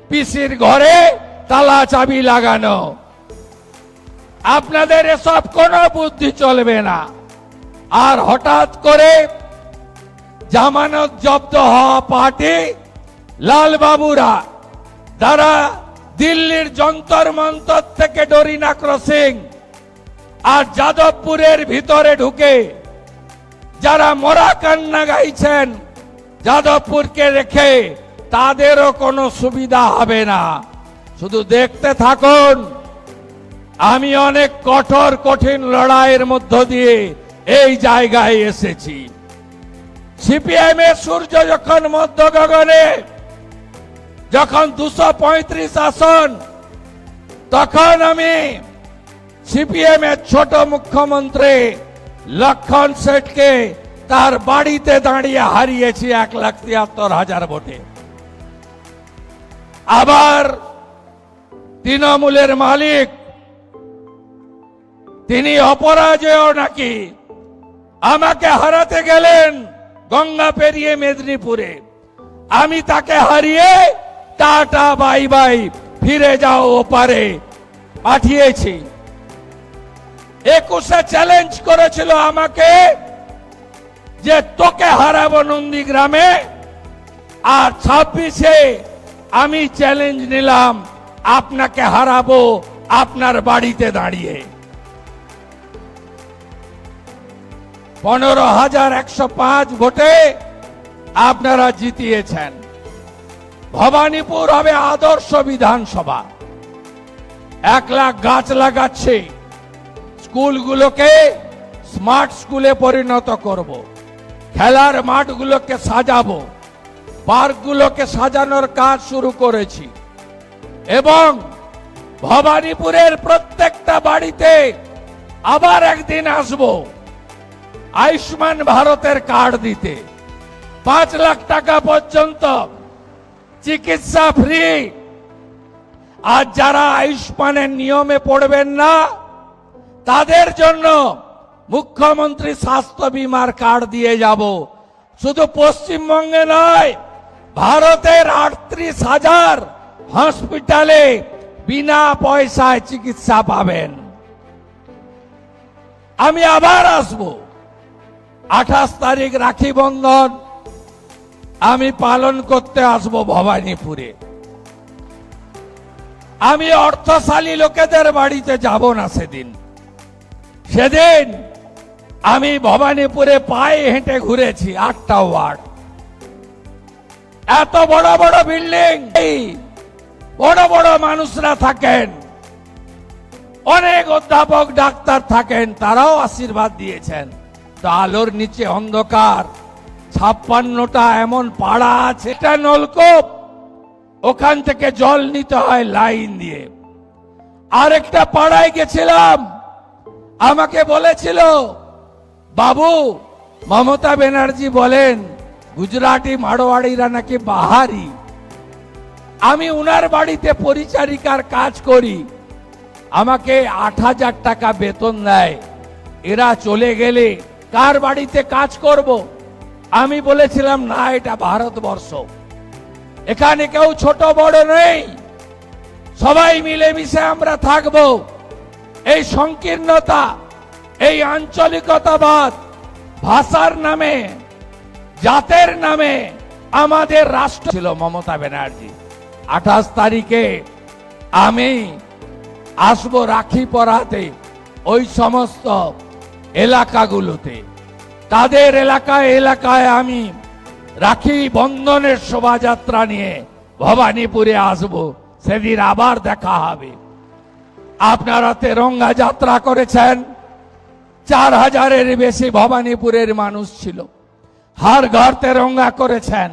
পিসির ঘরে তালা চাবি লাগানো। আপনাদের এসব কোনো বুদ্ধি চলবে না। আর হঠাৎ করে জামানত জব্দ হওয়া পার্টি লালবাবুরা, যারা দিল্লির যন্তর মন্তর থেকে ডরিনা ক্রসিং আর যাদবপুরের ভিতরে ঢুকে যারা মরা কান্না গাইছেন যাদবপুরকে রেখে, তাদেরও কোনো সুবিধা হবে না। শুধু দেখতে থাকুন। আমি অনেক কঠোর কঠিন লড়াইয়ের মধ্য দিয়ে এই জায়গায় এসেছি। সিপিএম এর সূর্য যখন মধ্য গগনে, যখন 235 আসন, তখন আমি সিপিএম এর ছোট মুখ্যমন্ত্রী লক্ষণ শেঠকে তার বাড়িতে দাঁড়িয়ে হারিয়েছি 1,73,000 ভোটে। আবার তৃণমূলের মালিক, তিনি অপরাজেয় নাকি, আমাকে হারাতে গেলেন গঙ্গা পেরিয়ে মেদিনীপুরে। আমি তাকে হারিয়ে টাটা বাই বাই, ফিরে যাও ওপারে পাঠিয়েছি। 21-এ চ্যালেঞ্জ করেছিল আমাকে যে তোকে হারাবো নন্দীগ্রামে, আর 26-এ আমি চ্যালেঞ্জ নিলাম আপনাকে হারাবো আপনার বাড়িতে দাঁড়িয়ে। 15,105 ভোটে আপনারা জিতিয়েছেন। ভবানীপুর হবে আদর্শ বিধানসভা। 1 লাখ গাছ লাগাচ্ছে। স্কুলগুলোকে স্মার্ট স্কুলে পরিণত করব। খেলার মাঠগুলোকে সাজাবো। পার্কগুলোকে সাজানোর কাজ শুরু করেছি। এবং ভবানীপুরের প্রত্যেকটা বাড়িতে আবার একদিন আসবো আয়ুষ্মান ভারতের কার্ড দিতে। 5 লাখ টাকা পর্যন্ত চিকিৎসা ফ্রি। আর যারা আয়ুষ্মানের নিয়মে পড়বেন না, তাদের জন্য মুখ্যমন্ত্রী স্বাস্থ্য বীমার কার্ড দিয়ে যাব। শুধু পশ্চিমবঙ্গে নয়, ভারতের 38,000 হসপিটালে বিনা পয়সায় চিকিৎসা পাবেন। আমি আবার আসবো। 28 তারিখ রাখি বন্ধন আমি পালন করতে আসবো ভবানীপুরে। আমি অর্থশালী লোকেদের বাড়িতে যাব না সেদিন। সেদিন আমি ভবানীপুরে পায়ে হেঁটে ঘুরেছি 8টা ওয়ার্ড। এত বড় বড় বিল্ডিং, বড় বড় মানুষরা থাকেন, অনেক অধ্যাপক ডাক্তার থাকেন, তারাও আশীর্বাদ দিয়েছেন। তো আলোর নিচে অন্ধকার। 56টা এমন পাড়া আছে, এটা নলকূপ, ওখান থেকে জল নিতে হয় লাইন দিয়ে। আরেকটা পাড়ায় গেছিলাম, আমাকে বলেছিল বাবু মমতা ব্যানার্জি বলেন গুজরাটি মারোয়াড়িরা নাকি বাহারি। আমি উনার বাড়িতে পরিচারিকার কাজ করি, আমাকে 8,000 টাকা বেতন দেয়। এরা চলে গেলে কার বাড়িতে কাজ করব? আমি বলেছিলাম না, এটা ভারতবর্ষ, এখানে কেউ ছোট বড় নেই, সবাই মিলেমিশে আমরা থাকবো। এই সংকীর্ণতা, এই আঞ্চলিকতাবাদ, ভাষার নামে, জাতের নামে আমাদের রাষ্ট্র ছিল মমতা ব্যানার্জি। 28 তারিখে আমি আসবো রাখি পরাতে ওই সমস্ত এলাকাগুলোতে। তাদের এলাকায় এলাকায় আমি রাখি বন্ধনের শোভাযাত্রা নিয়ে ভবানীপুরে আসবো। সেদিন আবার দেখা হবে। আপনারা তেরঙ্গা যাত্রা করেছেন, 4,000-এর বেশি ভবানীপুরের মানুষ ছিল। হর ঘর তেরঙ্গা করেছেন।